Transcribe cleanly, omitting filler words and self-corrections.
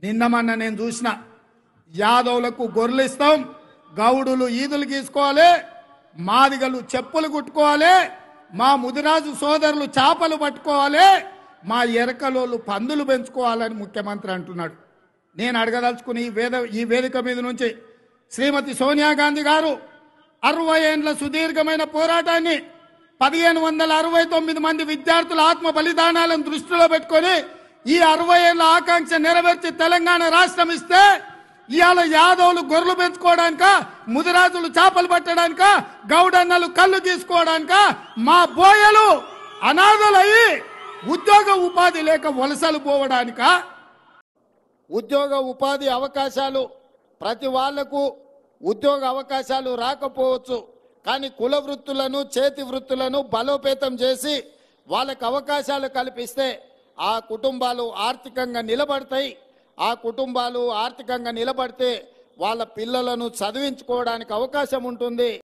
నిన్న మొన్న నేను చూసిన యాదవులకు గొర్రెలు ఇస్తాం, గౌడులు ఈదులు గీసుకోవాలి, మాదిగలు చెప్పులు కుట్టుకోవాలి, మా ముదిరాజు సోదరులు చేపలు పట్టుకోవాలి, మా ఎరకలోళ్ళు పందులు పెంచుకోవాలని ముఖ్యమంత్రి అంటున్నాడు. నేను అడగదలుచుకుని ఈ వేదిక మీద నుంచి శ్రీమతి సోనియా గాంధీ గారు 60 ఏండ్ల సుదీర్ఘమైన పోరాటాన్ని 1569 మంది విద్యార్థుల ఆత్మ బలిదానాలను దృష్టిలో పెట్టుకొని ఈ 60 ఏళ్ల ఆకాంక్ష నెరవేర్చి తెలంగాణ రాష్ట్రం ఇస్తే ఇవాళ యాదవులు గొర్రెలు పెంచుకోవడానిక, ముదిరాజులు చేపలు పట్టడానిక, గౌడన్నలు కళ్ళు తీసుకోవడానిక, మా బోయలు అనాథలయ్యి ఉద్యోగ ఉపాధి లేక వలసలు పోవడానిక? ఉద్యోగ ఉపాధి అవకాశాలు ప్రతి వాళ్లకు ఉద్యోగ అవకాశాలు రాకపోవచ్చు, కానీ కుల వృత్తులను చేతి వృత్తులను బలోపేతం చేసి వాళ్ళకు అవకాశాలు కల్పిస్తే ఆ కుటుంబాలు ఆర్థికంగా నిలబడతాయి. ఆ కుటుంబాలు ఆర్థికంగా నిలబడితే వాళ్ళ పిల్లలను చదివించుకోవడానికి అవకాశం ఉంటుంది.